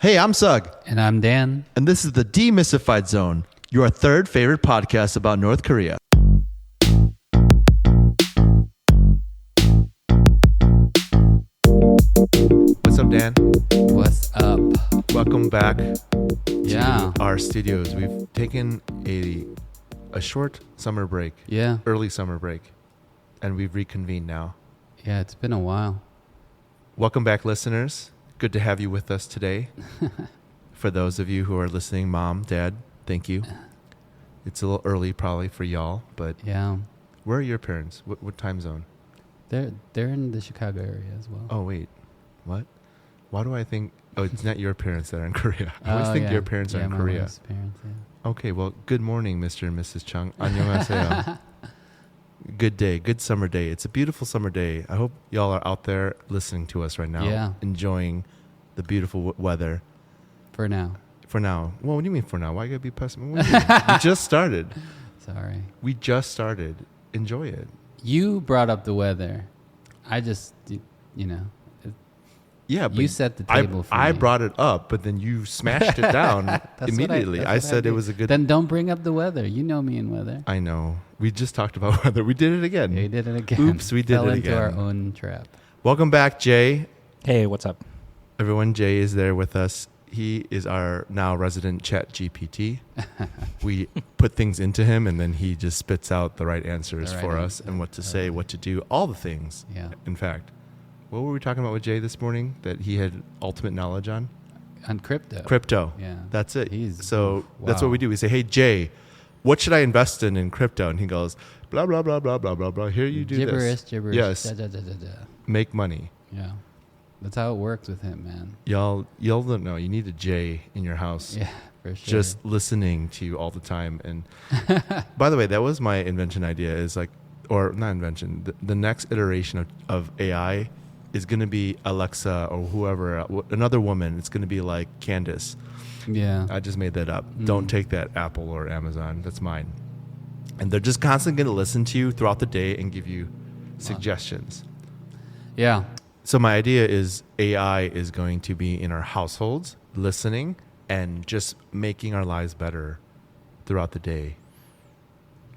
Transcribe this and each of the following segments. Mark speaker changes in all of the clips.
Speaker 1: Hey, I'm Sug.
Speaker 2: And I'm Dan.
Speaker 1: And this is the Demystified Zone, your third favorite podcast about North Korea. What's up, Dan?
Speaker 2: What's up?
Speaker 1: Welcome back to our studios. We've taken a short summer break.
Speaker 2: Yeah.
Speaker 1: Early summer break. And we've reconvened now.
Speaker 2: Yeah, it's been a while.
Speaker 1: Welcome back, listeners. Good to have you with us today. For those of you who are listening, Mom, Dad, thank you. It's a little early probably for y'all, but
Speaker 2: yeah.
Speaker 1: Where are your parents? What time zone?
Speaker 2: They're in the Chicago area as well.
Speaker 1: Oh, wait. What? Why do I think... Oh, it's not your parents that are in Korea. I always think your parents are in Korea.
Speaker 2: My wife's parents, yeah.
Speaker 1: Okay, well, good morning, Mr. and Mrs. Chung. annyeonghaseyo. Good day. Good summer day. It's a beautiful summer day. I hope y'all are out there listening to us right now, enjoying the beautiful weather.
Speaker 2: For now.
Speaker 1: For now. Well, what do you mean for now? Why you gotta be pessimistic? We just started.
Speaker 2: Sorry.
Speaker 1: We just started. Enjoy it.
Speaker 2: You brought up the weather. I just,
Speaker 1: Yeah, but
Speaker 2: you set the table for me.
Speaker 1: I brought it up, but then you smashed it down immediately. I said it was a good...
Speaker 2: Then don't bring up the weather. You know me and weather.
Speaker 1: I know. We just talked about weather. We did it again.
Speaker 2: Yeah, we did it again.
Speaker 1: Oops, we did
Speaker 2: Fell
Speaker 1: it again.
Speaker 2: into our own trap.
Speaker 1: Welcome back, Jay.
Speaker 3: Hey, what's up?
Speaker 1: Everyone, Jay is there with us. He is our now resident chat GPT. We put things into him, and then he just spits out the right answers for us and what to say, what to do, all the things.
Speaker 2: Yeah.
Speaker 1: In fact, what were we talking about with Jay this morning that he had ultimate knowledge on?
Speaker 2: On crypto.
Speaker 1: Crypto.
Speaker 2: Yeah.
Speaker 1: That's it. That's what we do. We say, hey, Jay, what should I invest in crypto? And he goes, blah, blah, blah, blah, blah, blah, blah. Here you do this.
Speaker 2: Gibberish.
Speaker 1: Yes.
Speaker 2: Da.
Speaker 1: Make money.
Speaker 2: Yeah. That's how it works with him, man.
Speaker 1: Y'all don't know. You need a Jay in your house.
Speaker 2: Yeah, for sure.
Speaker 1: Just listening to you all the time. And by the way, that was my invention idea is like, or not invention, the next iteration of AI is going to be Alexa or whoever, another woman. It's going to be like Candace.
Speaker 2: Yeah.
Speaker 1: I just made that up. Don't take that, Apple or Amazon. That's mine. And they're just constantly going to listen to you throughout the day and give you suggestions.
Speaker 2: Yeah.
Speaker 1: So my idea is AI is going to be in our households, listening and just making our lives better throughout the day.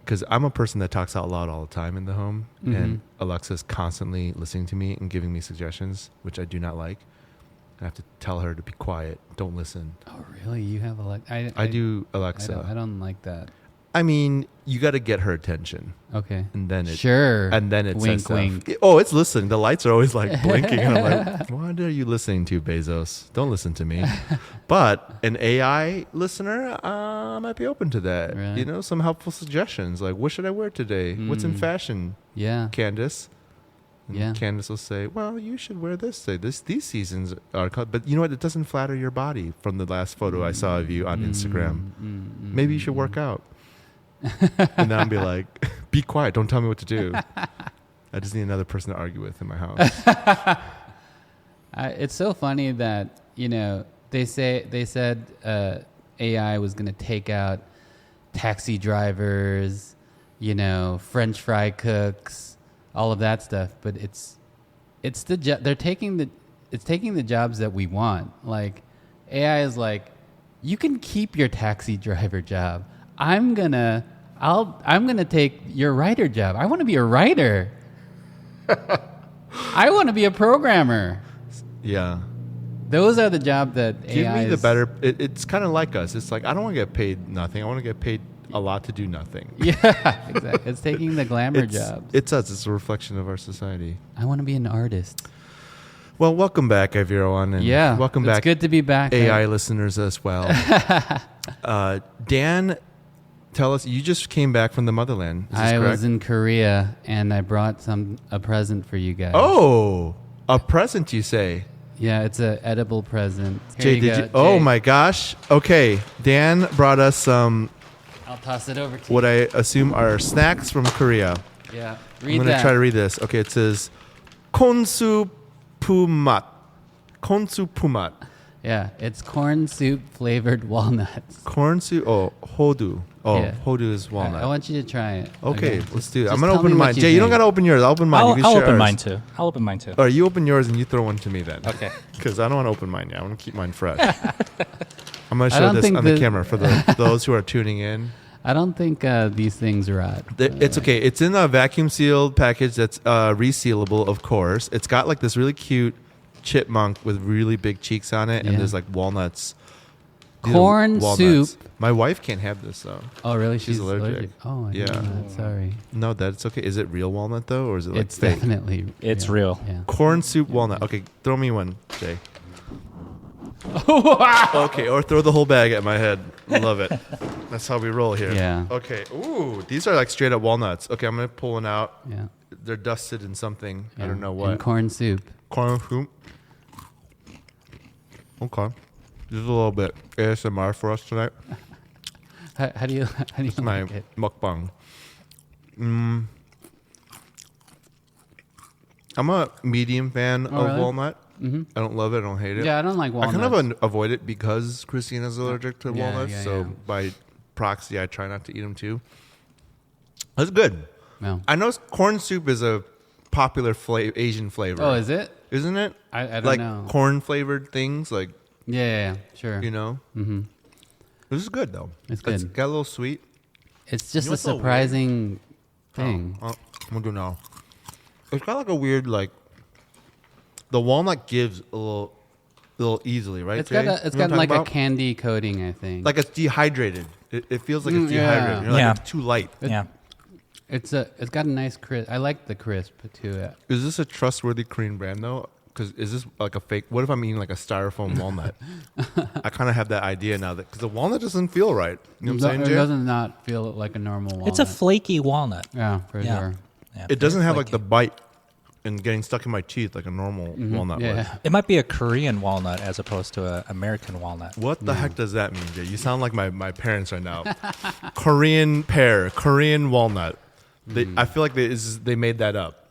Speaker 1: Because I'm a person that talks out loud all the time in the home, and Alexa's constantly listening to me and giving me suggestions, which I do not like. I have to tell her to be quiet. Don't listen.
Speaker 2: Oh, really? You have Alexa?
Speaker 1: I do Alexa.
Speaker 2: I don't like that.
Speaker 1: I mean, you got to get her attention.
Speaker 2: Okay.
Speaker 1: And then it
Speaker 2: Wink,
Speaker 1: says
Speaker 2: wink.
Speaker 1: stuff. Oh, it's listening. The lights are always like blinking. And I'm like, what are you listening to, Bezos? Don't listen to me. But an AI listener, I might be open to that.
Speaker 2: Right.
Speaker 1: Some helpful suggestions. Like, what should I wear today? What's in fashion?
Speaker 2: Yeah.
Speaker 1: Candace. And Candace will say, well, you should wear this. These seasons are... But you know what? It doesn't flatter your body from the last photo I saw of you on Instagram. Maybe you should work out. And then I'll be like, be quiet. Don't tell me what to do. I just need another person to argue with in my house.
Speaker 2: It's so funny that, they said AI was going to take out taxi drivers, French fry cooks, all of that stuff. But it's taking the jobs that we want. Like AI is like, you can keep your taxi driver job. I'm gonna take your writer job. I want to be a writer. I want to be a programmer.
Speaker 1: Yeah.
Speaker 2: Those are the jobs that
Speaker 1: Give
Speaker 2: AI
Speaker 1: me the better... It's kind of like us. It's like, I don't want to get paid nothing. I want to get paid a lot to do nothing.
Speaker 2: Yeah, exactly. It's taking the glamour jobs.
Speaker 1: It's us. It's a reflection of our society.
Speaker 2: I want to be an artist.
Speaker 1: Well, welcome back, everyone. And welcome back.
Speaker 2: It's good to be back.
Speaker 1: AI listeners as well. Dan... Tell us, you just came back from the motherland. Is this correct?
Speaker 2: Was in Korea, and I brought a present for you guys.
Speaker 1: Oh, a present, you say?
Speaker 2: Yeah, it's an edible present.
Speaker 1: Jay, did you? Oh my gosh. Okay, Dan brought us some.
Speaker 2: I'll toss it over to you.
Speaker 1: What I assume are snacks from Korea.
Speaker 2: Yeah,
Speaker 1: I'm going to try to read this. Okay, it says konsu pumat. Konsu pumat.
Speaker 2: Yeah, it's corn soup flavored walnuts.
Speaker 1: Corn soup. Oh, hodu. Oh,
Speaker 2: Yeah.
Speaker 1: Hodu is walnut.
Speaker 2: I want you to try it.
Speaker 1: Okay, let's do it. I'm
Speaker 2: just
Speaker 1: gonna
Speaker 2: tell me
Speaker 1: open
Speaker 2: what
Speaker 1: mine.
Speaker 2: you
Speaker 1: Jay, you don't
Speaker 2: think.
Speaker 1: gotta open yours. I'll open mine. You can
Speaker 3: I'll
Speaker 1: share
Speaker 3: open
Speaker 1: ours.
Speaker 3: mine too. I'll open mine too.
Speaker 1: All right, you open yours and you throw one to me then.
Speaker 3: Okay.
Speaker 1: Because I don't want to open mine yet. I want to keep mine fresh. I'm gonna
Speaker 2: I
Speaker 1: show
Speaker 2: don't
Speaker 1: this
Speaker 2: think
Speaker 1: on the
Speaker 2: the-
Speaker 1: camera for those who are tuning in.
Speaker 2: I don't think these things rot.
Speaker 1: It's okay. It's in a vacuum sealed package that's resealable, of course. It's got like this really cute chipmunk with really big cheeks on it, and
Speaker 2: Yeah.
Speaker 1: there's like walnuts. These are
Speaker 2: Corn
Speaker 1: walnuts.
Speaker 2: soup.
Speaker 1: My wife can't have this though.
Speaker 2: Oh, really?
Speaker 1: She's allergic.
Speaker 2: Oh, I
Speaker 1: Yeah.
Speaker 2: didn't know that. Sorry.
Speaker 1: No, that's okay. Is it real walnut though, or is it like
Speaker 2: It's
Speaker 1: fake?
Speaker 2: definitely.
Speaker 3: It's real.
Speaker 2: Yeah.
Speaker 1: Corn soup walnut. Okay, throw me one, Jay. Okay, or throw the whole bag at my head. Love it. That's how we roll here.
Speaker 2: Yeah.
Speaker 1: Okay. Ooh, these are like straight up walnuts. Okay, I'm gonna pull one out.
Speaker 2: Yeah.
Speaker 1: They're dusted in something. I
Speaker 2: Yeah.
Speaker 1: don't know
Speaker 2: And
Speaker 1: what.
Speaker 2: corn soup.
Speaker 1: Corn soup. Okay. This is a little bit ASMR for us tonight.
Speaker 2: How do you
Speaker 1: It's my
Speaker 2: like it?
Speaker 1: mukbang. I'm a medium fan
Speaker 2: Oh,
Speaker 1: of
Speaker 2: really?
Speaker 1: walnut. I don't love it. I don't hate it.
Speaker 2: Yeah, I don't like
Speaker 1: I
Speaker 2: walnuts.
Speaker 1: kind of avoid it because Christina's allergic to
Speaker 2: Yeah,
Speaker 1: walnuts.
Speaker 2: yeah,
Speaker 1: so
Speaker 2: yeah.
Speaker 1: by proxy, I try not to eat them too. That's good.
Speaker 2: No.
Speaker 1: I know corn soup is a popular Asian flavor.
Speaker 2: Oh, is it?
Speaker 1: Isn't it?
Speaker 2: I don't
Speaker 1: like
Speaker 2: know.
Speaker 1: corn flavored things, like,
Speaker 2: Yeah, sure.
Speaker 1: you know.
Speaker 2: Mm-hmm.
Speaker 1: This is good though.
Speaker 2: It's good.
Speaker 1: Got a little sweet.
Speaker 2: It's just
Speaker 1: You know
Speaker 2: a
Speaker 1: what's so weird?
Speaker 2: surprising thing.
Speaker 1: I'm gonna do now. It's got like a weird like. The walnut gives a little easily, right?
Speaker 2: It's
Speaker 1: Jay?
Speaker 2: got
Speaker 1: You know
Speaker 2: it's
Speaker 1: what I'm
Speaker 2: got like
Speaker 1: talking
Speaker 2: a
Speaker 1: about?
Speaker 2: candy coating, I think.
Speaker 1: Like it's dehydrated. It feels like it's
Speaker 2: Yeah.
Speaker 1: dehydrated. You're like,
Speaker 3: Yeah.
Speaker 1: it's too light.
Speaker 3: Yeah.
Speaker 2: it's got a nice crisp. I like the crisp to it.
Speaker 1: Is this a trustworthy Korean brand though? Because is this like a fake? What if I'm eating like a styrofoam walnut? I kind of have that idea now that because the walnut doesn't feel right. You know what I'm saying,
Speaker 2: It
Speaker 1: Jay?
Speaker 2: doesn't not feel like a normal walnut.
Speaker 3: It's a flaky walnut.
Speaker 2: yeah, for
Speaker 3: Yeah.
Speaker 2: sure.
Speaker 3: Yeah,
Speaker 1: It doesn't
Speaker 3: very
Speaker 1: have like the
Speaker 3: flaky.
Speaker 1: bite and getting stuck in my teeth like a normal walnut would.
Speaker 2: Yeah.
Speaker 3: It might be a Korean walnut as opposed to an American walnut.
Speaker 1: What the heck does that mean, Jay? You sound like my parents right now. Korean pear, Korean walnut. I feel like they made that up.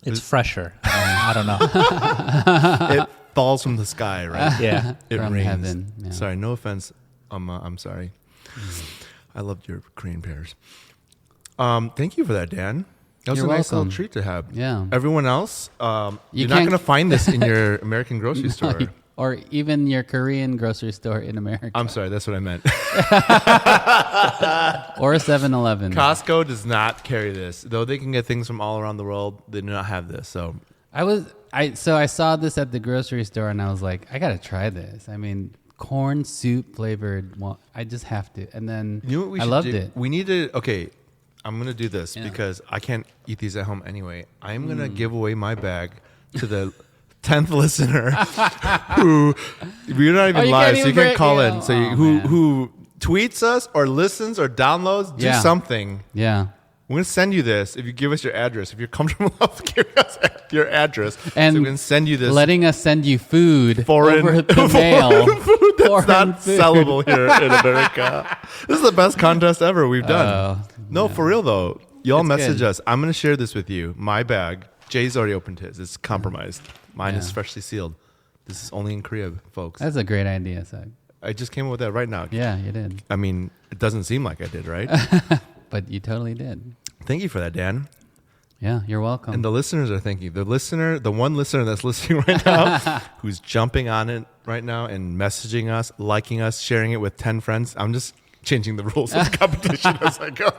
Speaker 3: It's fresher. I don't know.
Speaker 1: It falls from the sky, right?
Speaker 3: Yeah.
Speaker 1: It
Speaker 2: From
Speaker 1: rains.
Speaker 2: heaven, yeah.
Speaker 1: Sorry, no offense. I'm sorry. I loved your Korean pears. Thank you for that, Dan. That was
Speaker 2: You're
Speaker 1: a nice
Speaker 2: welcome.
Speaker 1: little treat to have.
Speaker 2: Yeah.
Speaker 1: Everyone else, you're not
Speaker 2: can't-
Speaker 1: going to find this in your American grocery store.
Speaker 2: Or even your Korean grocery store in America.
Speaker 1: I'm sorry, that's what I meant.
Speaker 2: Or a 7-Eleven.
Speaker 1: Costco does not carry this, though they can get things from all around the world. They do not have this. So
Speaker 2: I saw this at the grocery store and I was like, I gotta try this. I mean, corn soup flavored. I just have to. And then
Speaker 1: you know what we
Speaker 2: I
Speaker 1: should
Speaker 2: loved
Speaker 1: do?
Speaker 2: it.
Speaker 1: We need to. Okay, I'm gonna do this
Speaker 2: Yeah.
Speaker 1: because I can't eat these at home anyway. I'm gonna give away my bag to the 10th listener who we're not even
Speaker 2: you
Speaker 1: live,
Speaker 2: can't
Speaker 1: so you
Speaker 2: even
Speaker 1: can't
Speaker 2: break
Speaker 1: call
Speaker 2: it.
Speaker 1: in. So
Speaker 2: Oh,
Speaker 1: who
Speaker 2: man.
Speaker 1: who tweets us or listens or downloads, do
Speaker 2: Yeah.
Speaker 1: something.
Speaker 2: Yeah.
Speaker 1: We're gonna send you this if you give us your address. If you're comfortable enough giving us your address,
Speaker 2: And
Speaker 1: so we can send you this
Speaker 2: letting us send you food
Speaker 1: foreign
Speaker 2: over the mail.
Speaker 1: food that's
Speaker 2: Foreign
Speaker 1: not
Speaker 2: food.
Speaker 1: sellable here in America. This is the best contest ever we've done.
Speaker 2: Oh,
Speaker 1: No, for real though. Y'all
Speaker 2: It's
Speaker 1: message
Speaker 2: good.
Speaker 1: us. I'm going to share this with you. My bag. Jay's already opened his. It's compromised. Mine is
Speaker 2: Yeah.
Speaker 1: freshly sealed. This is only in Korea, folks.
Speaker 2: That's a great idea, Sug.
Speaker 1: I just came up with that right now.
Speaker 2: Yeah, you did.
Speaker 1: I mean, it doesn't seem like I did, right?
Speaker 2: But you totally did.
Speaker 1: Thank you for that, Dan.
Speaker 2: Yeah, you're welcome.
Speaker 1: And the listeners are thank you. The one listener that's listening right now, who's jumping on it right now and messaging us, liking us, sharing it with 10 friends. I'm just changing the rules of the competition as I go.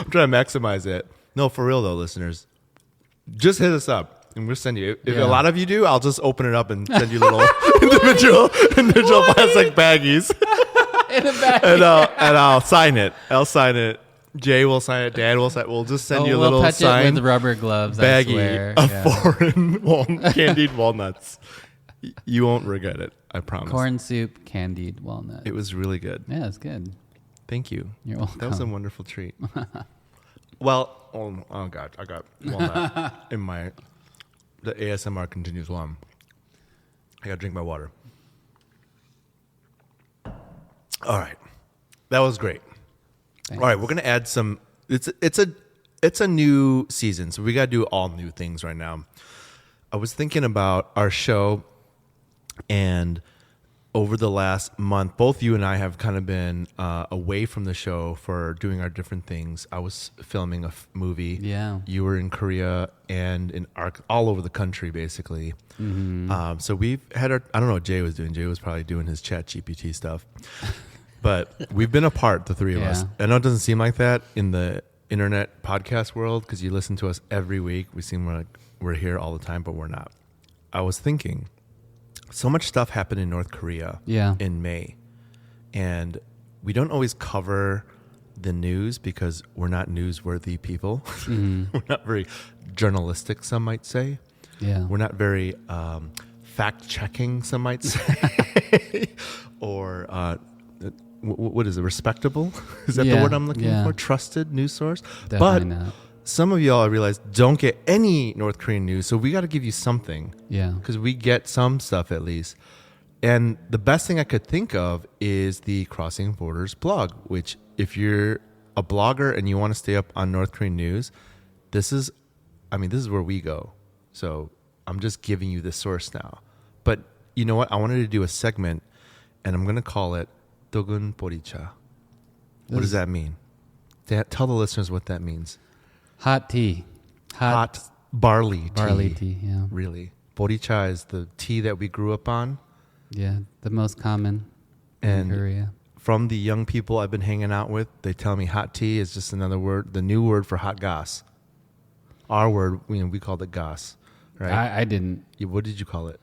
Speaker 1: I'm trying to maximize it. No, for real though, listeners, just hit us up and we'll send you. If
Speaker 2: Yeah.
Speaker 1: a lot of you do, I'll just open it up and send you little individual plastic baggies,
Speaker 2: in the back.
Speaker 1: and I'll sign it. I'll sign it. Jay will sign it. Dan will sign it. We'll just send you a
Speaker 2: we'll
Speaker 1: little
Speaker 2: touch
Speaker 1: sign
Speaker 2: it with rubber gloves. I
Speaker 1: baggie
Speaker 2: swear.
Speaker 1: of
Speaker 2: Yeah.
Speaker 1: foreign candied walnuts. You won't regret it. I promise.
Speaker 2: Corn soup, candied walnut.
Speaker 1: It was really good.
Speaker 2: Yeah, it's good.
Speaker 1: Thank you.
Speaker 2: You're welcome.
Speaker 1: That was a wonderful treat. Well, oh God, I got walnut in my. The ASMR continues on. I gotta drink my water. All right, that was great.
Speaker 2: Thanks.
Speaker 1: All right, we're gonna add some. It's a new season, so we gotta do all new things right now. I was thinking about our show, and over the last month, both you and I have kind of been away from the show for doing our different things. I was filming a movie.
Speaker 2: Yeah.
Speaker 1: You were in Korea and in all over the country, basically. So we've had I don't know what Jay was doing. Jay was probably doing his Chat GPT stuff. But we've been apart, the three of us. I know it doesn't seem like that in the internet podcast world because you listen to us every week. We seem like we're here all the time, but we're not. I was thinking, so much stuff happened in North Korea in May. And we don't always cover the news because we're not newsworthy people. We're not very journalistic, some might say.
Speaker 2: Yeah.
Speaker 1: We're not very fact-checking, some might say. Or what is it, respectable? Is that the word I'm looking for? Trusted news source?
Speaker 2: Definitely not.
Speaker 1: Some of y'all, I realize, don't get any North Korean news, so we got to give you something.
Speaker 2: Yeah.
Speaker 1: Because we get some stuff at least. And the best thing I could think of is the Crossing Borders blog, which if you're a blogger and you want to stay up on North Korean news, this is where we go. So I'm just giving you the source now. But you know what? I wanted to do a segment, and I'm going to call it Dogun Boricha. What does that mean? Tell the listeners what that means.
Speaker 2: Hot tea.
Speaker 1: Hot barley tea.
Speaker 2: Barley tea, yeah.
Speaker 1: Really. Boricha is the tea that we grew up on.
Speaker 2: Yeah, the most common in Korea.
Speaker 1: From the young people I've been hanging out with, they tell me hot tea is just another word, the new word for hot gas. Our word, we called it gas, right?
Speaker 2: I didn't.
Speaker 1: What did you call it?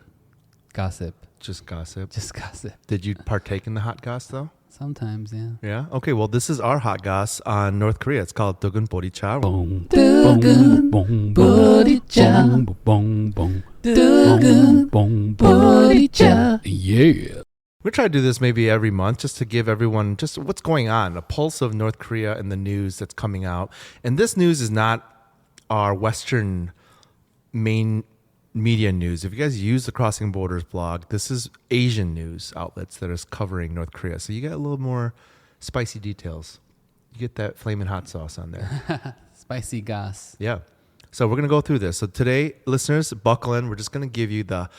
Speaker 2: Gossip.
Speaker 1: Just gossip?
Speaker 2: Just gossip.
Speaker 1: Did you partake in the hot gas, though?
Speaker 2: Sometimes, yeah.
Speaker 1: Yeah? Okay, well, this is our hot gas on North Korea. It's called Dogun Boricha.
Speaker 2: Dogun Boricha. Dogun Boricha. Yeah.
Speaker 1: We try to do this maybe every month just to give everyone just what's going on, a pulse of North Korea and the news that's coming out. And this news is not our Western main media news. If you guys use the Crossing Borders blog, this is Asian news outlets that is covering North Korea. So you get a little more spicy details. You get that flaming hot sauce on there.
Speaker 2: Spicy gas.
Speaker 1: Yeah. So we're going to go through this. So today, listeners, buckle in. We're just going to give you the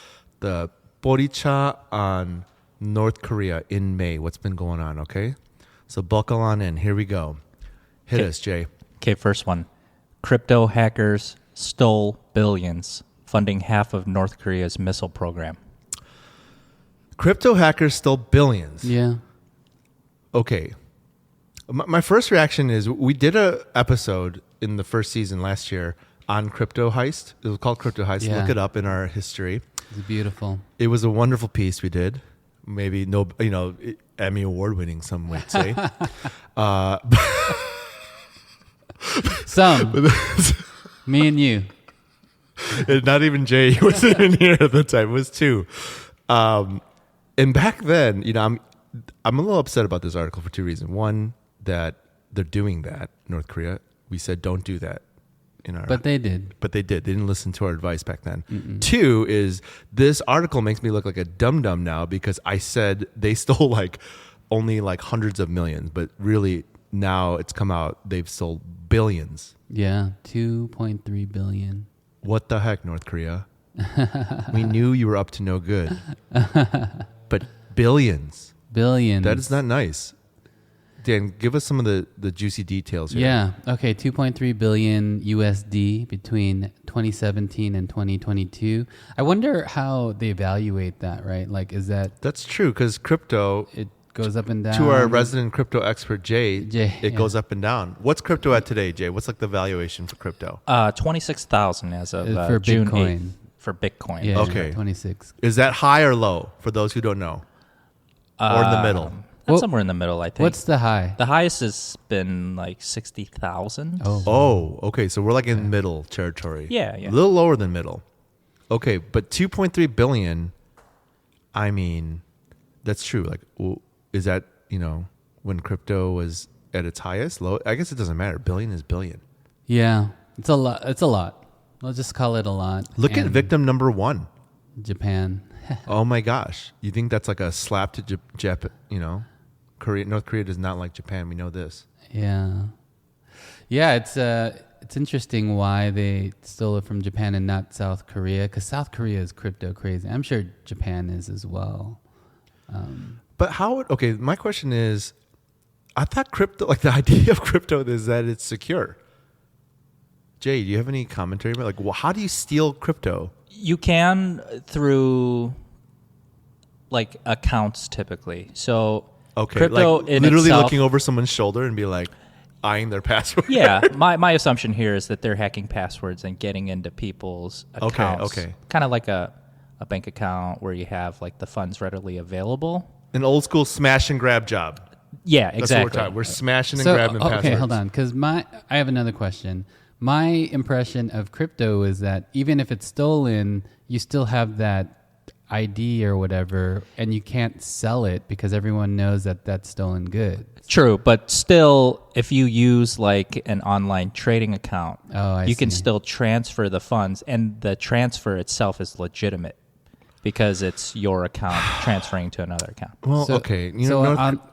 Speaker 1: Boricha on North Korea in May. What's been going on, okay? So buckle on in. Here we go. Hit us, Jay.
Speaker 3: Okay, first one. Crypto hackers stole billions, funding half of North Korea's missile program.
Speaker 1: Crypto hackers stole billions.
Speaker 2: Yeah.
Speaker 1: Okay. My first reaction is we did a episode in the first season last year on crypto heist. It was called Crypto Heist.
Speaker 2: Yeah.
Speaker 1: Look it up in our history.
Speaker 2: It's beautiful.
Speaker 1: It was a wonderful piece we did. Maybe Emmy award winning, some might say.
Speaker 2: Some. Me and you.
Speaker 1: Not even Jay wasn't in here at the time. It was two. And back then, I'm a little upset about this article for two reasons. One, that they're doing that, North Korea. We said don't do that.
Speaker 2: But they did.
Speaker 1: But they did. They didn't listen to our advice back then. Mm-mm. Two is this article makes me look like a dum-dum now because I said they stole only hundreds of millions, but really now it's come out they've sold billions.
Speaker 2: Yeah, 2.3 billion.
Speaker 1: What the heck, North Korea? We knew you were up to no good. But billions.
Speaker 2: Billions.
Speaker 1: That is not nice. Dan, give us some of the juicy details here.
Speaker 2: Yeah. Okay. 2.3 billion USD between 2017 and 2022. I wonder how they evaluate that, right? Is that...
Speaker 1: That's true, because crypto...
Speaker 2: It goes up and down.
Speaker 1: To our resident crypto expert, Jay, it goes up and down. What's crypto at today, Jay? What's the valuation for crypto?
Speaker 3: 26,000 as of
Speaker 2: for
Speaker 3: June
Speaker 2: Bitcoin.
Speaker 3: 8th. For Bitcoin.
Speaker 2: Yeah,
Speaker 1: okay.
Speaker 2: 26.
Speaker 1: Is that high or low for those who don't know? Or in the middle?
Speaker 3: That's somewhere in the middle, I think.
Speaker 2: What's the high?
Speaker 3: The highest has been 60,000.
Speaker 1: Oh, okay. So we're in middle territory.
Speaker 3: Yeah.
Speaker 1: A little lower than middle. Okay, but 2.3 billion, I mean, that's true. Is that, when crypto was at its highest? Low? I guess it doesn't matter. Billion is billion.
Speaker 2: Yeah. It's a lot. Let's just call it a lot.
Speaker 1: Look at victim number one.
Speaker 2: Japan.
Speaker 1: Oh my gosh. You think that's like a slap to Korea? North Korea does not like Japan. We know this.
Speaker 2: Yeah. Yeah, it's interesting why they stole it from Japan and not South Korea, because South Korea is crypto crazy. I'm sure Japan is as well.
Speaker 1: But how? Okay, my question is, I thought crypto, like the idea of crypto, is that it's secure. Jay, do you have any commentary about like, well, how do you steal crypto?
Speaker 3: You can through like accounts typically. So crypto
Speaker 1: like
Speaker 3: in
Speaker 1: literally
Speaker 3: itself,
Speaker 1: looking over someone's shoulder and be like eyeing their password.
Speaker 3: Yeah, my assumption here is that they're hacking passwords and getting into people's accounts.
Speaker 1: Okay.
Speaker 3: Kind of like a bank account where you have like the funds readily available.
Speaker 1: An old school smash and grab job.
Speaker 3: Yeah,
Speaker 1: That's
Speaker 3: exactly.
Speaker 1: what we're talking. We're smashing and grabbing passwords.
Speaker 2: Okay, hold on, because I have another question. My impression of crypto is that even if it's stolen, you still have that ID or whatever, and you can't sell it because everyone knows that that's stolen goods.
Speaker 3: True, but still, if you use like an online trading account, you can still transfer the funds, and the transfer itself is legitimate because it's your account transferring to another account.
Speaker 1: Well,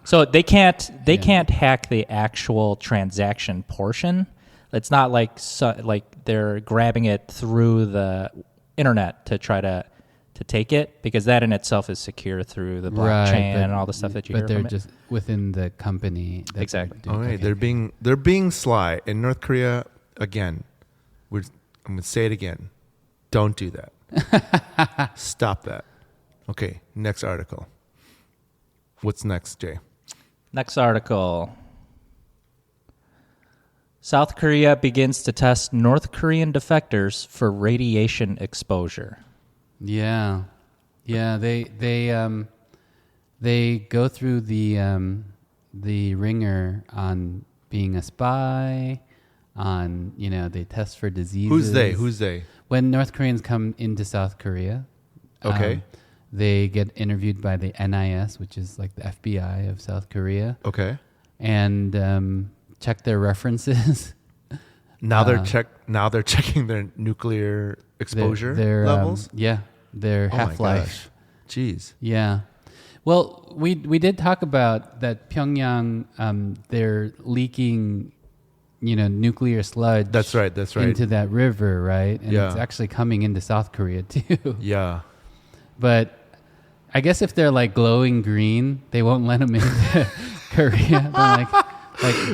Speaker 3: So they can't hack the actual transaction portion. It's not like they're grabbing it through the internet to try to take it, because that in itself is secure through the blockchain and all the stuff that you hear from it.
Speaker 2: But they're just within the company.
Speaker 3: Exactly.
Speaker 1: Okay, they're being sly. In North Korea, again, I'm going to say it again. Don't do that. Stop that. Okay, next article. What's next, Jay?
Speaker 3: Next article. South Korea begins to test North Korean defectors for radiation exposure.
Speaker 2: Yeah. They go through the ringer on being a spy, on they test for diseases.
Speaker 1: Who's they?
Speaker 2: When North Koreans come into South Korea,
Speaker 1: okay,
Speaker 2: they get interviewed by the NIS, which is like the FBI of South Korea.
Speaker 1: Okay,
Speaker 2: and check their references.
Speaker 1: Now they're checking their nuclear exposure levels.
Speaker 2: Their half-life.
Speaker 1: Jeez.
Speaker 2: Yeah. Well, we did talk about that Pyongyang. They're leaking, nuclear sludge.
Speaker 1: That's right.
Speaker 2: Into that river, right? And it's actually coming into South Korea too.
Speaker 1: Yeah.
Speaker 2: But I guess if they're like glowing green, they won't let them into Korea.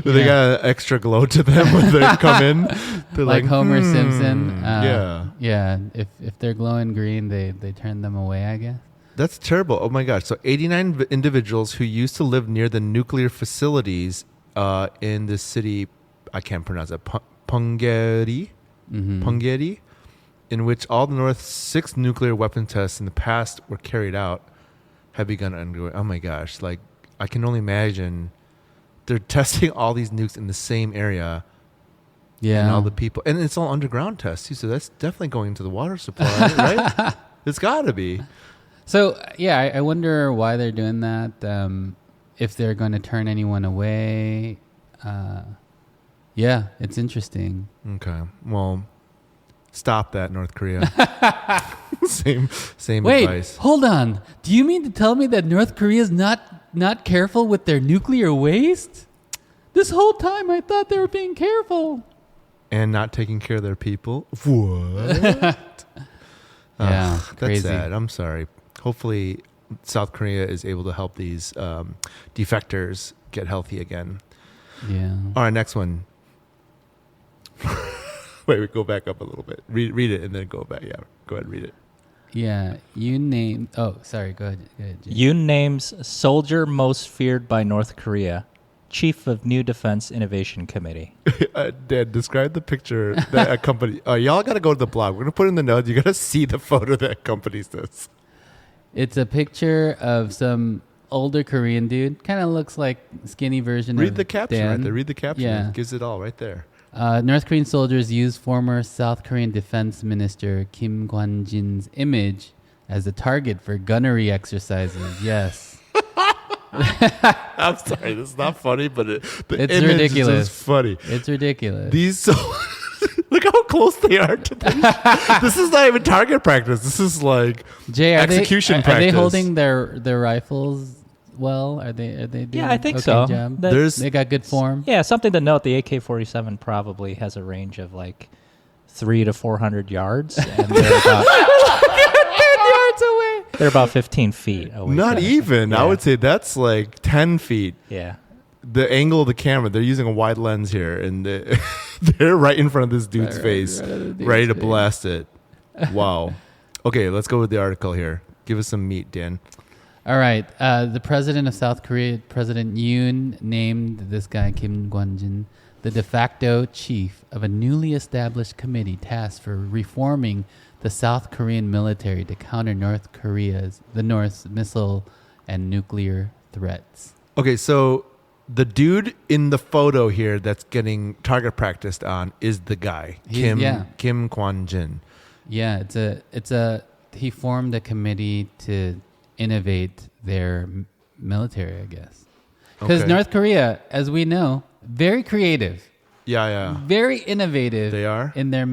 Speaker 1: They got an extra glow to them when they come in. They're
Speaker 2: like Homer Simpson.
Speaker 1: Yeah.
Speaker 2: If they're glowing green, they turn them away, I guess.
Speaker 1: That's terrible. Oh my gosh. So 89 individuals who used to live near the nuclear facilities in the city, I can't pronounce it, Punggye-ri, in which all the North's 6 nuclear weapon tests in the past were carried out, have begun undergoing. Oh my gosh. Like, I can only imagine they're testing all these nukes in the same area. Yeah. And all the people. And it's all underground tests, too. So that's definitely going into the water supply, right? It's got to be.
Speaker 2: So, I wonder why they're doing that. If they're going to turn anyone away. It's interesting.
Speaker 1: Okay. Well, stop that, North Korea. Same
Speaker 2: Wait,
Speaker 1: advice.
Speaker 2: Hold on. Do you mean to tell me that North Korea is not careful with their nuclear waste? This whole time I thought they were being careful.
Speaker 1: And not taking care of their people? What?
Speaker 2: That's crazy.
Speaker 1: Sad. I'm sorry. Hopefully South Korea is able to help these defectors get healthy again.
Speaker 2: Yeah.
Speaker 1: All right, next one. Wait, we go back up a little bit. Read it and then go back. Yeah, go ahead and read it.
Speaker 2: Yeah, oh, sorry, go ahead. Jim.
Speaker 3: Yoon names soldier most feared by North Korea, chief of new defense innovation committee.
Speaker 1: Dan, describe the picture that accompanies. Y'all got to go to the blog. We're going to put it in the notes. You got to see the photo that accompanies this.
Speaker 2: It's a picture of some older Korean dude. Kind of looks like skinny version
Speaker 1: Read
Speaker 2: of
Speaker 1: the caption
Speaker 2: Dan.
Speaker 1: right there. Read the caption.
Speaker 2: Yeah.
Speaker 1: It gives it all right there.
Speaker 2: North Korean soldiers used former South Korean Defense Minister Kim Kwan-jin's image as a target for gunnery exercises. Yes.
Speaker 1: I'm sorry, this is not funny, but it's image
Speaker 2: ridiculous.
Speaker 1: is funny.
Speaker 2: It's ridiculous.
Speaker 1: These look how close they are to this. This is not even target practice. This is like
Speaker 2: Jay,
Speaker 1: execution practice.
Speaker 2: Are they holding their rifles well? Are they doing
Speaker 3: I think
Speaker 2: okay
Speaker 3: so.
Speaker 2: Job?
Speaker 3: They
Speaker 2: got good form.
Speaker 3: Yeah, something to note. The AK-47 probably has a range of like 300 to 400 yards, and they're about
Speaker 2: 10 yards away.
Speaker 3: They're about 15 feet away.
Speaker 1: Not even.
Speaker 3: Yeah.
Speaker 1: I would say that's like 10 feet.
Speaker 3: Yeah.
Speaker 1: The angle of the camera, they're using a wide lens here, and they're right in front of this dude's face, ready to blast it. Wow. Okay, let's go with the article here. Give us some meat, Dan.
Speaker 2: All right. The president of South Korea, President Yoon, named this guy, Kim Kwon-jin, the de facto chief of a newly established committee tasked for reforming the South Korean military to counter the North's missile and nuclear threats.
Speaker 1: Okay, so the dude in the photo here that's getting target practiced on is the guy, Kim Kwon-jin.
Speaker 2: Yeah, he formed a committee to innovate their military, I guess. Because North Korea, as we know, very creative.
Speaker 1: Yeah.
Speaker 2: Very innovative.
Speaker 1: They are
Speaker 2: in their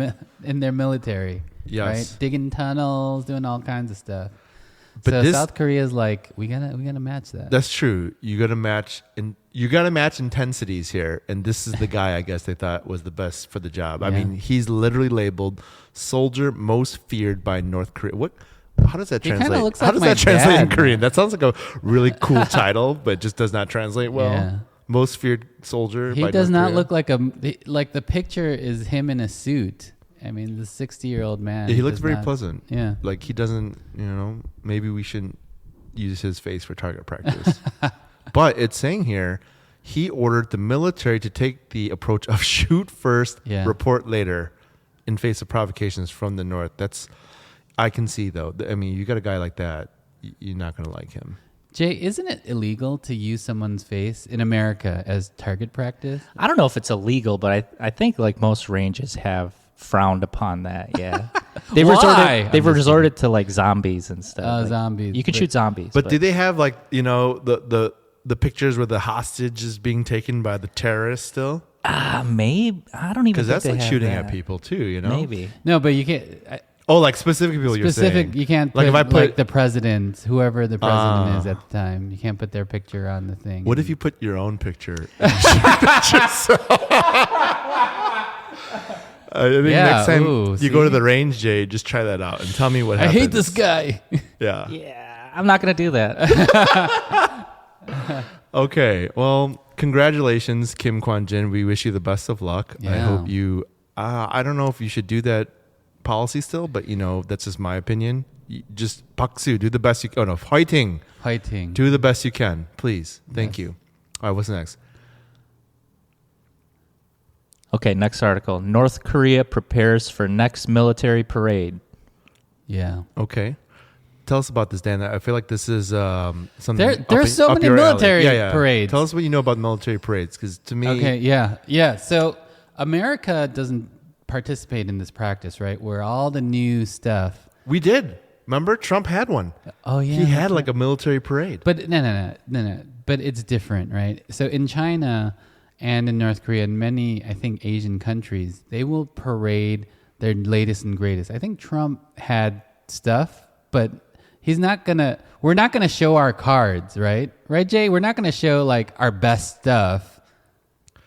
Speaker 2: military.
Speaker 1: Yes.
Speaker 2: Right? Digging tunnels, doing all kinds of stuff.
Speaker 1: But
Speaker 2: so South Korea is like, we gotta match that.
Speaker 1: That's true. You gotta match intensities here, and this is the guy I guess they thought was the best for the job. I mean, he's literally labeled soldier most feared by North Korea. What? How does that translate?
Speaker 2: Looks
Speaker 1: How
Speaker 2: like
Speaker 1: does
Speaker 2: my
Speaker 1: that translate
Speaker 2: dad.
Speaker 1: in Korean? That sounds like a really cool title, but just does not translate well.
Speaker 2: Yeah.
Speaker 1: Most feared soldier.
Speaker 2: He
Speaker 1: by
Speaker 2: does
Speaker 1: North
Speaker 2: not
Speaker 1: Korea.
Speaker 2: look like the picture is him in a suit. I mean, the 60-year-old man.
Speaker 1: Yeah, he looks
Speaker 2: does
Speaker 1: very
Speaker 2: not-
Speaker 1: pleasant.
Speaker 2: Yeah.
Speaker 1: Like he doesn't, maybe we shouldn't use his face for target practice. But it's saying here, he ordered the military to take the approach of shoot first, report later in face of provocations from the North. I can see though. I mean, you got a guy like that, you're not going to like him.
Speaker 2: Jay, isn't it illegal to use someone's face in America as target practice?
Speaker 3: I don't know if it's illegal, but I think like most ranges have frowned upon that. Yeah. They've
Speaker 2: Why?
Speaker 3: resorted to like zombies and stuff. Like,
Speaker 2: zombies.
Speaker 3: You can shoot zombies.
Speaker 1: But do they have like, the pictures where the hostage is being taken by the terrorists still?
Speaker 3: Maybe. I don't even
Speaker 1: Because that's
Speaker 3: think
Speaker 1: like
Speaker 3: they
Speaker 1: shooting
Speaker 3: have
Speaker 1: at
Speaker 3: that.
Speaker 1: people too,
Speaker 3: Maybe.
Speaker 2: No, but you can't.
Speaker 1: Oh, like specific people you're saying.
Speaker 2: You can't
Speaker 1: Like
Speaker 2: put,
Speaker 1: if I put-
Speaker 2: like the president, whoever the president is at the time. You can't put their picture on the thing.
Speaker 1: What if you put your own picture? I think next time you go to the range, Jay, just try that out and tell me what
Speaker 2: I
Speaker 1: happens.
Speaker 2: hate this guy.
Speaker 1: Yeah.
Speaker 3: Yeah. I'm not going to do that.
Speaker 1: Okay. Well, congratulations, Kim Kwon-jin. We wish you the best of luck. I
Speaker 2: Yeah.
Speaker 1: hope you. I don't know if you should do that policy still, but that's just my opinion. Just baksu, do the best you can. Oh no, fighting. Do the best you can, please. Thank you. All right, what's next?
Speaker 3: Okay, next article. North Korea prepares for next military parade.
Speaker 2: Yeah.
Speaker 1: Okay. Tell us about this, Dan. I feel like this is something.
Speaker 2: There's so many
Speaker 1: your alley.
Speaker 2: military parades.
Speaker 1: Tell us what you know about military parades, because to me,
Speaker 2: Okay. Yeah. So America doesn't participate in this practice, right? Where all the new stuff.
Speaker 1: we did. Remember, Trump had one.
Speaker 2: Oh yeah.
Speaker 1: He had like a military parade.
Speaker 2: But no. But it's different, right? So in China and in North Korea and many, I think, Asian countries, they will parade their latest and greatest. I think Trump had stuff, but we're not gonna show our cards, right? Right, Jay? We're not gonna show like our best stuff.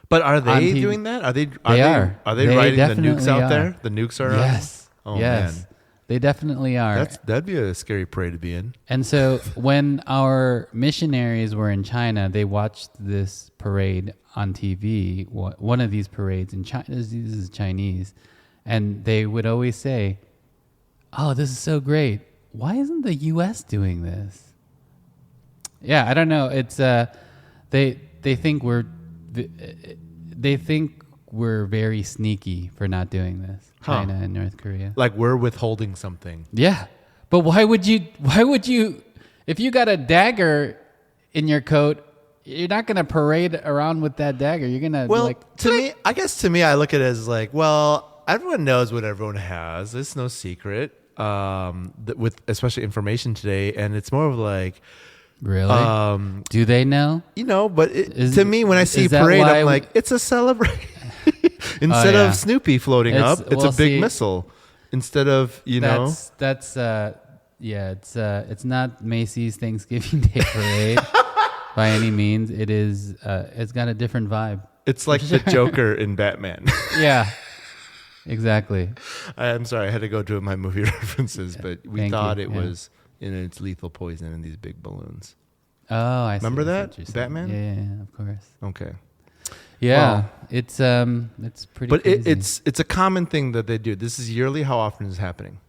Speaker 1: But are
Speaker 2: on
Speaker 1: they
Speaker 2: TV.
Speaker 1: doing that? Are they
Speaker 2: They
Speaker 1: riding the
Speaker 2: definitely
Speaker 1: nukes out
Speaker 2: are.
Speaker 1: there? The nukes are
Speaker 2: Yes.
Speaker 1: Oh
Speaker 2: yes.
Speaker 1: man.
Speaker 2: They definitely are.
Speaker 1: That'd be a scary parade to be in.
Speaker 2: And so when our missionaries were in China, they watched this parade on TV, one of these parades in China. This is Chinese. And they would always say, "Oh, this is so great. Why isn't the U.S. doing this?" Yeah, I don't know. It's they think we're very sneaky for not doing this. China and North Korea.
Speaker 1: Like we're withholding something.
Speaker 2: Yeah. But why would you if you got a dagger in your coat, you're not going to parade around with that dagger. You're going to
Speaker 1: to me, I look at it as like, well, everyone knows what everyone has. It's no secret. With especially information today, and it's more of like,
Speaker 2: really? Do they know?
Speaker 1: But to me, when I see parade, I'm like, it's a celebration. Instead of Snoopy floating up, it's a big missile. Instead of
Speaker 2: it's not Macy's Thanksgiving Day parade by any means. It is. It's got a different vibe.
Speaker 1: It's like the Joker in Batman.
Speaker 2: Yeah, exactly.
Speaker 1: I'm sorry, I had to go to my movie references, but we thought it was and it's lethal poison in these big balloons.
Speaker 2: Oh, I see.
Speaker 1: Remember
Speaker 2: I see
Speaker 1: that?
Speaker 2: what you're saying.
Speaker 1: Batman?
Speaker 2: Yeah, of course.
Speaker 1: Okay.
Speaker 2: Yeah,
Speaker 1: Wow.
Speaker 2: it's pretty.
Speaker 1: But
Speaker 2: crazy.
Speaker 1: it's a common thing that they do. This is yearly. How often is it happening?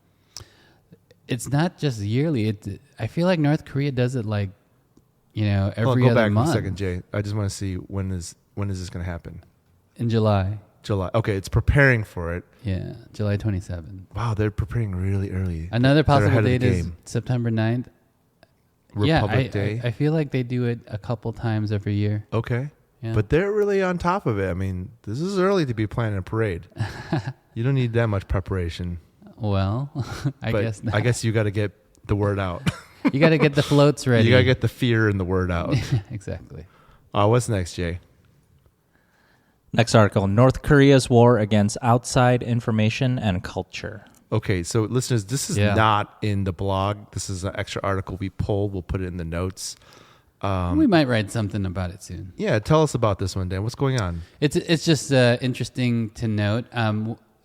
Speaker 2: It's not just yearly. I feel like North Korea does it like,
Speaker 1: Hold on,
Speaker 2: every
Speaker 1: go
Speaker 2: other
Speaker 1: back
Speaker 2: month.
Speaker 1: a second, Jay. I just want to see when is this going to happen?
Speaker 2: In July.
Speaker 1: July. Okay, it's preparing for it.
Speaker 2: Yeah, July 27th.
Speaker 1: Wow, they're preparing really early.
Speaker 2: Another
Speaker 1: They're
Speaker 2: possible
Speaker 1: ahead of the
Speaker 2: date is
Speaker 1: game.
Speaker 2: September 9th.
Speaker 1: Republic Day.
Speaker 2: I feel like they do it a couple times every year.
Speaker 1: Okay.
Speaker 2: Yeah.
Speaker 1: But they're really on top of it. I mean, this is early to be planning a parade. You don't need that much preparation.
Speaker 2: Well, I
Speaker 1: But
Speaker 2: guess not.
Speaker 1: I guess you got to get the word out.
Speaker 2: You got to get the floats ready.
Speaker 1: You got to get the fear and the word out.
Speaker 2: Exactly.
Speaker 1: What's next, Jay?
Speaker 3: Next article: North Korea's war against outside information and culture.
Speaker 1: Okay, so listeners, this is not in the blog. This is an extra article we pulled. We'll put it in the notes.
Speaker 2: We might write something about it soon.
Speaker 1: Yeah, tell us about this one, Dan. What's going on?
Speaker 2: It's just interesting to note.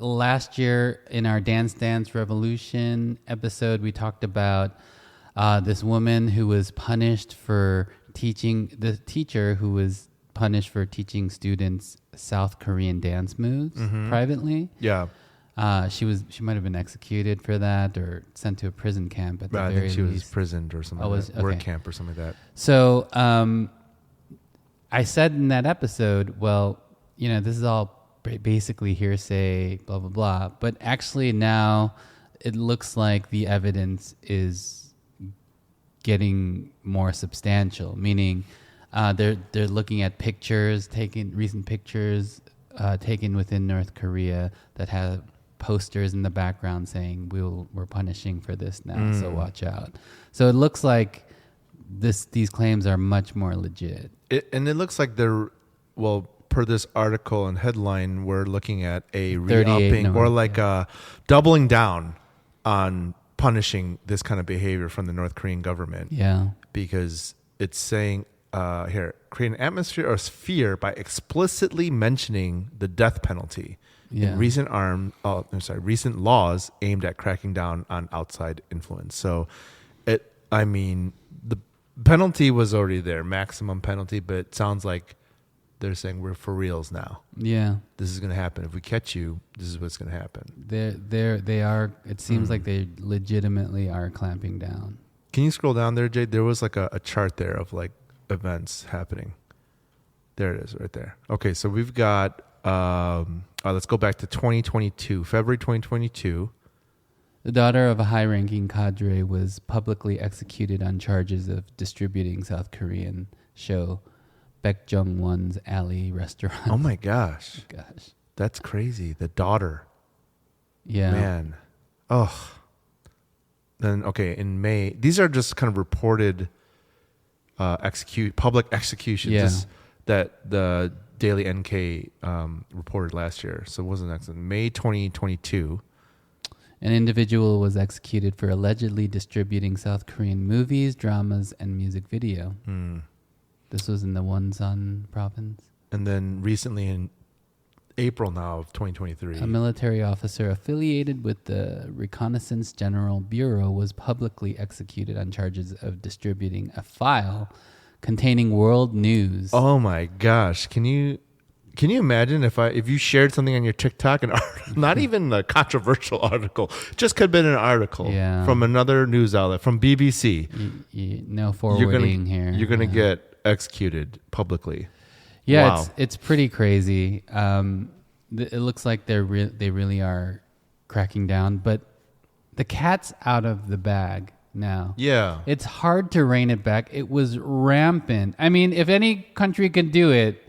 Speaker 2: Last year in our Dance Dance Revolution episode, we talked about this woman who was punished for teaching, the teacher who was punished for teaching students South Korean dance moves privately.
Speaker 1: Yeah.
Speaker 2: She might have been executed for that or sent to a prison camp at the
Speaker 1: I
Speaker 2: very
Speaker 1: think she was
Speaker 2: least.
Speaker 1: prisoned or something
Speaker 2: Oh,
Speaker 1: like that.
Speaker 2: okay.
Speaker 1: Work camp or something like that.
Speaker 2: So I said in that episode, well, this is all basically hearsay, blah, blah, blah. But actually now it looks like the evidence is getting more substantial, meaning they're looking at recent pictures taken within North Korea that have posters in the background saying we're punishing for this now, so watch out. So it looks like these claims are much more legit.
Speaker 1: And it looks like they're, per this article and headline, we're looking at a
Speaker 2: 38
Speaker 1: re-upping
Speaker 2: North,
Speaker 1: or like doubling down on punishing this kind of behavior from the North Korean government.
Speaker 2: Yeah.
Speaker 1: Because it's saying create an atmosphere of fear by explicitly mentioning the death penalty in recent laws aimed at cracking down on outside influence. So, the penalty was already there, maximum penalty, but it sounds like they're saying we're for reals now.
Speaker 2: Yeah.
Speaker 1: This is going to happen. If we catch you, this is what's going to happen.
Speaker 2: They are. It seems like they legitimately are clamping down.
Speaker 1: Can you scroll down there, Jade? There was like a chart there of like events happening. There it is right there. Okay, so we've got, let's go back to 2022, February 2022.
Speaker 2: The daughter of a high-ranking cadre was publicly executed on charges of distributing South Korean show Baekjung-won's Alley restaurant.
Speaker 1: Oh my gosh.
Speaker 2: Gosh.
Speaker 1: That's crazy. The daughter.
Speaker 2: Yeah.
Speaker 1: Man. Oh. Then, okay, in May, these are just kind of reported public executions that the Daily NK reported last year. So it wasn't excellent. May 2022.
Speaker 2: An individual was executed for allegedly distributing South Korean movies, dramas, and music video. This was in the Wonsan province.
Speaker 1: And then recently in April now of 2023.
Speaker 2: A military officer affiliated with the Reconnaissance General Bureau was publicly executed on charges of distributing a file containing world news.
Speaker 1: Oh my gosh. Can you imagine if you shared something on your TikTok, not even a controversial article, just could have been an article from another news outlet, from BBC.
Speaker 2: No forwarding here.
Speaker 1: You're going to get executed publicly.
Speaker 2: Yeah,
Speaker 1: wow.
Speaker 2: It's pretty crazy. It looks like they really are cracking down, but the cat's out of the bag now.
Speaker 1: Yeah.
Speaker 2: It's hard to rein it back. It was rampant. I mean, if any country could do it,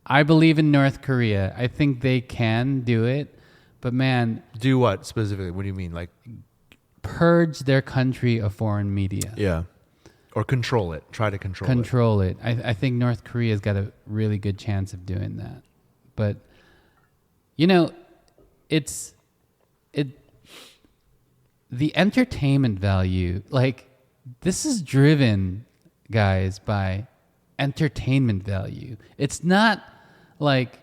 Speaker 2: I believe in North Korea. I think they can do it. But man,
Speaker 1: do what specifically? What do you mean? Like
Speaker 2: purge their country of foreign media.
Speaker 1: Yeah. Or control it. Try to control
Speaker 2: it. I think North Korea's got a really good chance of doing that. But the entertainment value, like this is driven, guys, by entertainment value. It's not like,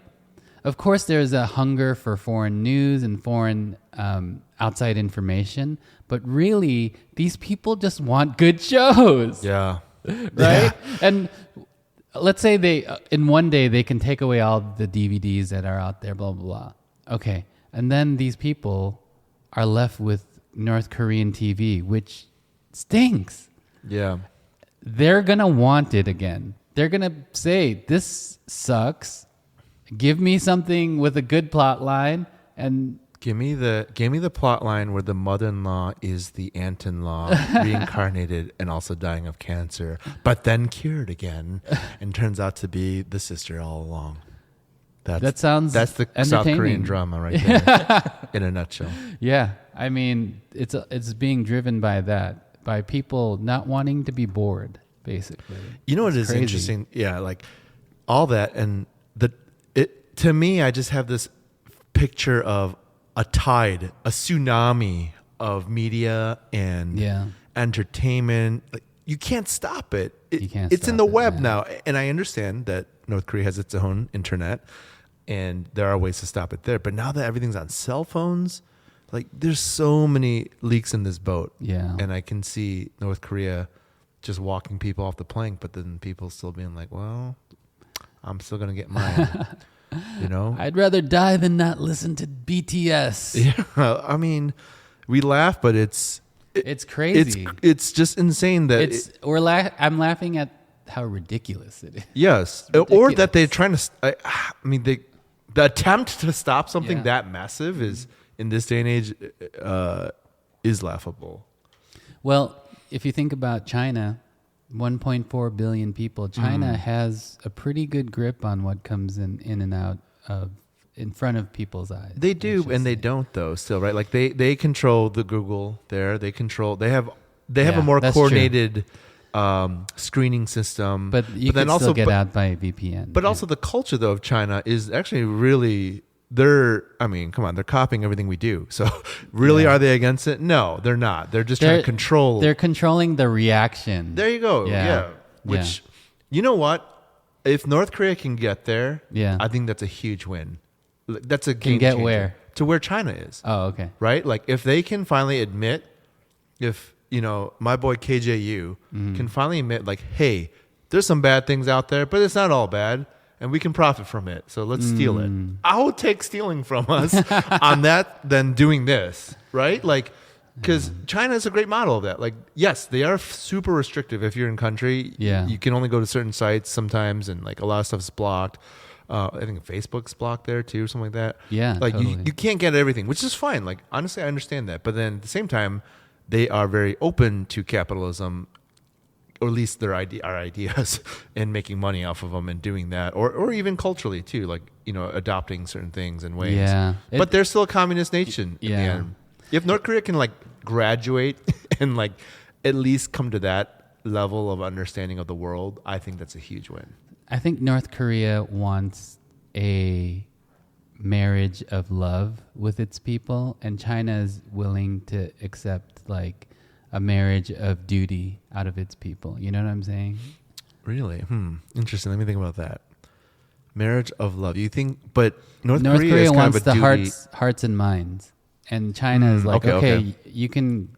Speaker 2: of course there's a hunger for foreign news and foreign outside information, but really these people just want good shows.
Speaker 1: Yeah.
Speaker 2: Right?
Speaker 1: Yeah.
Speaker 2: And let's say they in one day they can take away all the DVDs that are out there, blah blah blah. Okay. And then these people are left with North Korean TV, which stinks.
Speaker 1: Yeah.
Speaker 2: They're going to want it again. They're going to say, this sucks. Give me something with a good plot line. And
Speaker 1: Give me the plot line where the mother-in-law is the aunt-in-law reincarnated and also dying of cancer, but then cured again and turns out to be the sister all along.
Speaker 2: that sounds
Speaker 1: that's the South Korean
Speaker 2: entertaining.
Speaker 1: drama right there in a nutshell.
Speaker 2: Yeah. I mean, it's being driven by that, by people not wanting to be bored, basically.
Speaker 1: You know what
Speaker 2: It's
Speaker 1: is
Speaker 2: crazy.
Speaker 1: interesting? Yeah, like all that and to me, I just have this picture of a tide, a tsunami of media and entertainment. Like, you can't stop it.
Speaker 2: You can't
Speaker 1: it's in
Speaker 2: stop
Speaker 1: the
Speaker 2: it,
Speaker 1: web
Speaker 2: man.
Speaker 1: now. And I understand that North Korea has its own internet and there are ways to stop it there. But now that everything's on cell phones, like there's so many leaks in this boat.
Speaker 2: Yeah.
Speaker 1: And I can see North Korea just walking people off the plank, but then people still being like, well, I'm still going to get mine. You know,
Speaker 2: I'd rather die than not listen to BTS.
Speaker 1: yeah. I mean, we laugh, but it's
Speaker 2: crazy.
Speaker 1: It's just insane that
Speaker 2: I'm laughing at how ridiculous it is.
Speaker 1: yes, or that they're trying to. I mean, the attempt to stop something
Speaker 2: Yeah.
Speaker 1: that massive is in this day and age is laughable.
Speaker 2: Well, if you think about China, 1.4 billion people, China has a pretty good grip on what comes in and out of in front of people's eyes.
Speaker 1: They do, and they don't though. Still, right? Like they control the Google there. They have
Speaker 2: Yeah,
Speaker 1: a more
Speaker 2: that's
Speaker 1: coordinated screening system.
Speaker 2: But you can still get out by VPN.
Speaker 1: But also the culture though of China is actually really they're copying everything we do. So really
Speaker 2: Yeah.
Speaker 1: are they against it? No, they're not. They're just trying to control.
Speaker 2: They're controlling the reaction.
Speaker 1: There you go.
Speaker 2: Yeah.
Speaker 1: Yeah. Which you know what? If North Korea can get there,
Speaker 2: Yeah.
Speaker 1: I think that's a huge win. That's a
Speaker 2: Can
Speaker 1: game
Speaker 2: get
Speaker 1: changer.
Speaker 2: where?
Speaker 1: To where China is.
Speaker 2: Oh, okay.
Speaker 1: Right? Like if they can finally admit if, my boy KJU can finally admit like, hey, there's some bad things out there, but it's not all bad. And we can profit from it. So let's steal it. I will take stealing from us on that than doing this, right? Like, because China is a great model of that. Like, yes, they are super restrictive if you're in country.
Speaker 2: Yeah.
Speaker 1: You can only go to certain sites sometimes, and like a lot of stuff's blocked. I think Facebook's blocked there too, something like that.
Speaker 2: Yeah,
Speaker 1: like
Speaker 2: totally.
Speaker 1: you can't get everything, which is fine. Like, honestly, I understand that. But then at the same time, they are very open to capitalism, or at least our ideas and making money off of them and doing that, or even culturally too, like adopting certain things and ways.
Speaker 2: Yeah.
Speaker 1: But they're still a communist nation. In the
Speaker 2: Yeah.
Speaker 1: end. If North Korea can like graduate and like at least come to that level of understanding of the world, I think that's a huge win.
Speaker 2: I think North Korea wants a marriage of love with its people, and China is willing to accept like a marriage of duty out of its people. You know what I'm saying?
Speaker 1: Really? Interesting. Let me think about that. Marriage of love. You think? But North
Speaker 2: North
Speaker 1: Korea
Speaker 2: Korea
Speaker 1: is kind
Speaker 2: wants
Speaker 1: of a
Speaker 2: the
Speaker 1: duty.
Speaker 2: hearts and minds, and China is like,
Speaker 1: okay.
Speaker 2: you can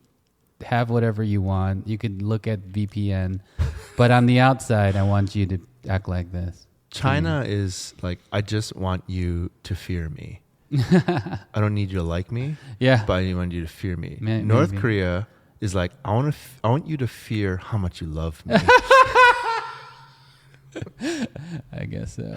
Speaker 2: have whatever you want. You could look at VPN, but on the outside, I want you to act like this.
Speaker 1: China is like, I just want you to fear me. I don't need you to like me.
Speaker 2: Yeah.
Speaker 1: But I want you to fear me.
Speaker 2: Maybe.
Speaker 1: North Korea is like, I want you to fear how much you love me.
Speaker 2: I guess so.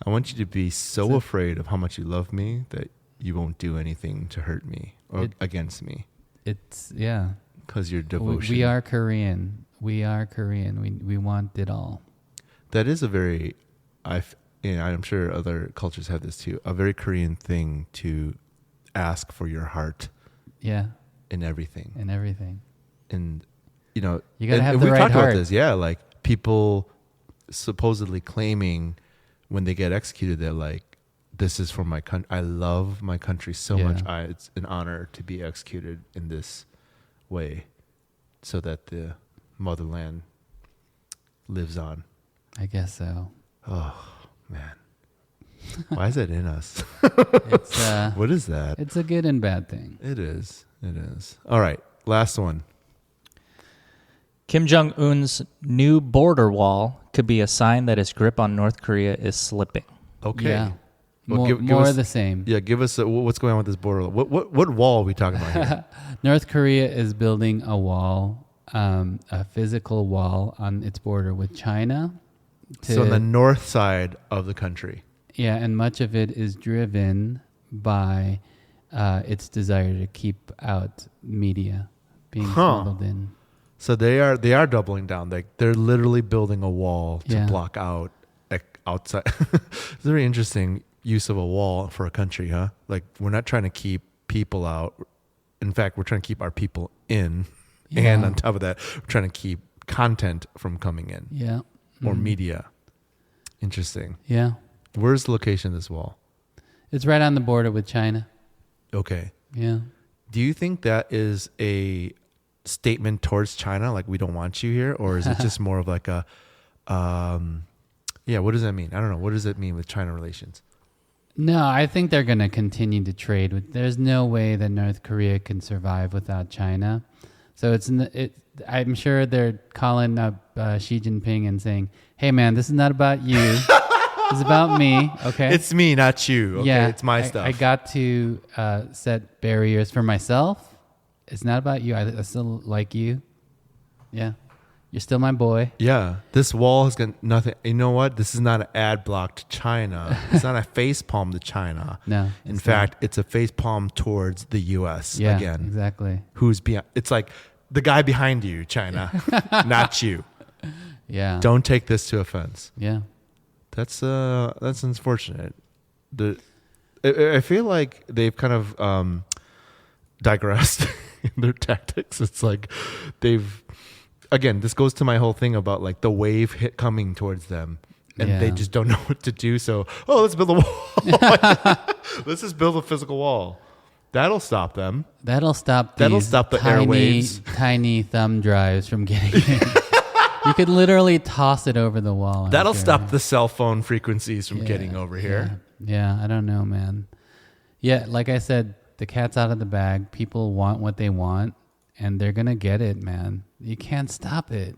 Speaker 1: I want you to be so afraid of how much you love me that you won't do anything to hurt me or against me.
Speaker 2: It's yeah.
Speaker 1: Because your devotion.
Speaker 2: We are Korean. We are Korean. We want it all.
Speaker 1: That is a very, I'm sure other cultures have this too, a very Korean thing to ask for your heart.
Speaker 2: Yeah.
Speaker 1: In everything.
Speaker 2: And everything.
Speaker 1: And,
Speaker 2: you gotta
Speaker 1: and
Speaker 2: have the
Speaker 1: we've
Speaker 2: right
Speaker 1: talked
Speaker 2: heart.
Speaker 1: about this. Yeah. Like people supposedly claiming when they get executed, they're like, this is for my country. I love my country so much. It's an honor to be executed in this way so that the motherland lives on.
Speaker 2: I guess so.
Speaker 1: Oh, man. Why is it in us?
Speaker 2: It's
Speaker 1: What is that?
Speaker 2: it's a good and bad thing.
Speaker 1: It is. It is. All right. Last one.
Speaker 3: Kim Jong-un's new border wall could be a sign that his grip on North Korea is slipping.
Speaker 1: Okay.
Speaker 2: Yeah.
Speaker 1: Well, give
Speaker 2: more
Speaker 1: us-
Speaker 2: of the same.
Speaker 1: Yeah, give us what's going on with this border. What wall are we talking about here?
Speaker 2: North Korea is building a wall, a physical wall on its border with China.
Speaker 1: So on the north side of the country.
Speaker 2: Yeah, and much of it is driven by its desire to keep out media being smuggled in.
Speaker 1: So they are doubling down. They're literally building a wall to
Speaker 2: Yeah.
Speaker 1: block out outside. It's very interesting use of a wall for a country, huh? Like we're not trying to keep people out. In fact, we're trying to keep our people in.
Speaker 2: Yeah.
Speaker 1: And on top of that, we're trying to keep content from coming in
Speaker 2: Yeah.
Speaker 1: or media. Interesting.
Speaker 2: Yeah.
Speaker 1: Where's the location of this wall?
Speaker 2: It's right on the border with China.
Speaker 1: Okay.
Speaker 2: Yeah.
Speaker 1: Do you think that is a statement towards China, like we don't want you here, or is it just more of like a, what does that mean? I don't know. What does it mean with China relations?
Speaker 2: No, I think they're going to continue to trade with. There's no way that North Korea can survive without China. So I'm sure they're calling up Xi Jinping and saying, "Hey, man, this is not about you. It's about me. Okay,
Speaker 1: It's me, not you. Okay,
Speaker 2: yeah,
Speaker 1: it's my stuff.
Speaker 2: I got to set barriers for myself. It's not about you. I still like you. Yeah, you're still my boy.
Speaker 1: Yeah, this wall has got nothing. You know what? This is not an ad block to China. It's not a face palm to China.
Speaker 2: No,
Speaker 1: In fact, it's a face palm towards the U.S.
Speaker 2: Yeah,
Speaker 1: again.
Speaker 2: exactly.
Speaker 1: Who's behind? It's like the guy behind you, China, not you.
Speaker 2: Yeah,
Speaker 1: Don't take this to offense.
Speaker 2: Yeah,
Speaker 1: That's unfortunate. I feel like they've kind of digressed in their tactics. It's like again, this goes to my whole thing about like the wave coming towards them, and they
Speaker 2: Yeah.
Speaker 1: just don't know what to do. So, let's build a wall. Let's just build a physical wall. That'll stop them.
Speaker 2: that'll stop.
Speaker 1: That'll
Speaker 2: these
Speaker 1: stop the
Speaker 2: tiny,
Speaker 1: airwaves.
Speaker 2: tiny thumb drives from getting in. You could literally toss it over the wall. I'm
Speaker 1: That'll
Speaker 2: sure.
Speaker 1: stop the cell phone frequencies from
Speaker 2: Yeah,
Speaker 1: getting over here.
Speaker 2: Yeah, I don't know, man. Yeah, like I said, the cat's out of the bag. People want what they want, and they're gonna get it, man. You can't stop it.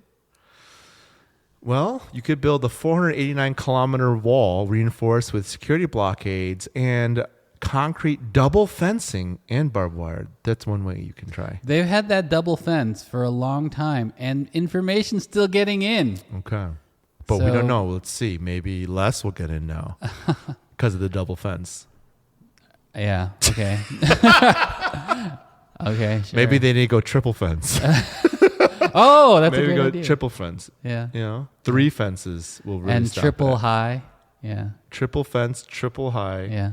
Speaker 1: Well, you could build a 489-kilometer wall reinforced with security blockades and concrete double fencing and barbed wire. That's one way you can try.
Speaker 2: They've had that double fence for a long time, and information's still getting in.
Speaker 1: Okay. But we
Speaker 2: So-
Speaker 1: don't know. Let's see. Maybe less will get in now because of the double fence.
Speaker 2: Yeah. Okay. Okay. Sure.
Speaker 1: Maybe they need to go triple fence.
Speaker 2: Oh, that's a
Speaker 1: Maybe
Speaker 2: great
Speaker 1: go
Speaker 2: idea.
Speaker 1: triple fence.
Speaker 2: Yeah.
Speaker 1: You know, 3 fences will really
Speaker 2: And
Speaker 1: stop
Speaker 2: triple
Speaker 1: that.
Speaker 2: high. Yeah.
Speaker 1: Triple fence, triple high,
Speaker 2: Yeah.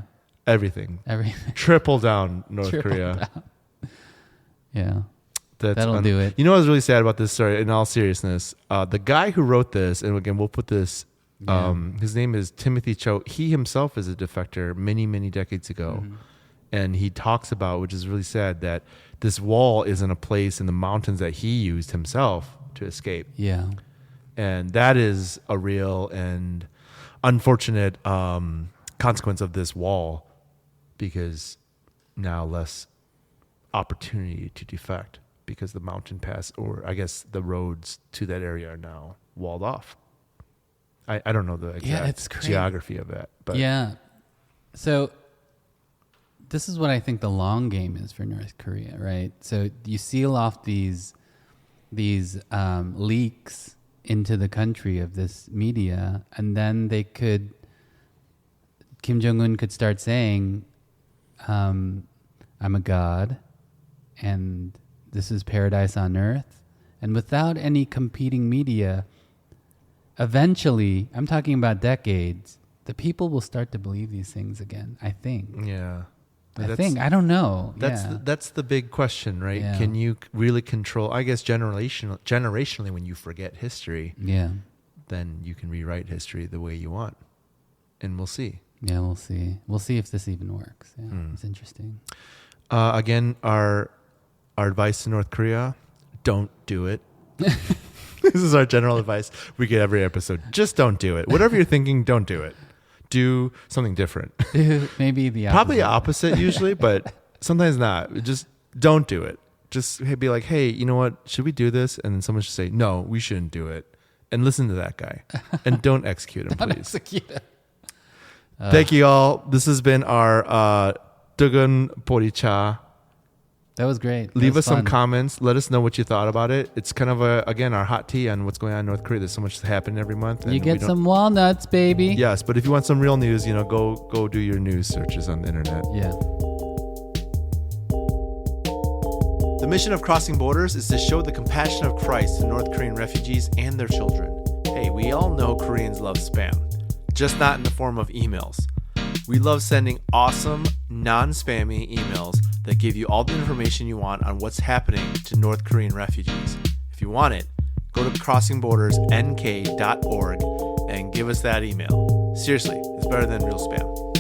Speaker 1: everything.
Speaker 2: Everything.
Speaker 1: Triple down North
Speaker 2: Triple
Speaker 1: Korea.
Speaker 2: Yeah.
Speaker 1: That's
Speaker 2: That'll do it.
Speaker 1: You know what's really sad about this story, in all seriousness? The guy who wrote this, and again, we'll put this, his name is Timothy Cho. He himself is a defector many, many decades ago.
Speaker 2: Mm-hmm.
Speaker 1: And he talks about, which is really sad, that this wall is in a place in the mountains that he used himself to escape.
Speaker 2: Yeah.
Speaker 1: And that is a real and unfortunate consequence of this wall, because now less opportunity to defect because the mountain pass, or I guess the roads to that area are now walled off. I don't know the exact
Speaker 2: it's crazy.
Speaker 1: geography of that, but
Speaker 2: Yeah. So this is what I think the long game is for North Korea, right? So you seal off these leaks into the country of this media, and then Kim Jong-un could start saying, I'm a god, and this is paradise on earth. And without any competing media, eventually, I'm talking about decades, the people will start to believe these things again, I think.
Speaker 1: yeah.
Speaker 2: I don't know.
Speaker 1: That's the big question, right?
Speaker 2: Yeah.
Speaker 1: Can you really control? I guess generationally, when you forget history,
Speaker 2: Yeah.
Speaker 1: then you can rewrite history the way you want, and we'll see.
Speaker 2: Yeah, we'll see. We'll see if this even works. Yeah,
Speaker 1: Hmm.
Speaker 2: It's interesting.
Speaker 1: Again, our advice to North Korea: don't do it. This is our general advice we get every episode. Just don't do it. Whatever you're thinking, don't do it. do something different.
Speaker 2: Maybe the
Speaker 1: Probably
Speaker 2: opposite.
Speaker 1: opposite usually, but sometimes not. Just don't do it. Just be like, hey, you know what? Should we do this? And then someone should say, no, we shouldn't do it. And listen to that guy. And don't execute him, please. Thank you all. This has been our Dugun Poricha.
Speaker 2: That was great.
Speaker 1: Leave us some comments. Let us know what you thought about it. It's kind of again, our hot tea on what's going on in North Korea. There's so much happening every month.
Speaker 2: You get some walnuts, baby.
Speaker 1: Yes, but if you want some real news, go do your news searches on the internet.
Speaker 2: Yeah.
Speaker 1: The mission of Crossing Borders is to show the compassion of Christ to North Korean refugees and their children. Hey, we all know Koreans love spam, just not in the form of emails. We love sending awesome, non-spammy emails that give you all the information you want on what's happening to North Korean refugees. If you want it, go to crossingbordersnk.org and give us that email. Seriously, it's better than real spam.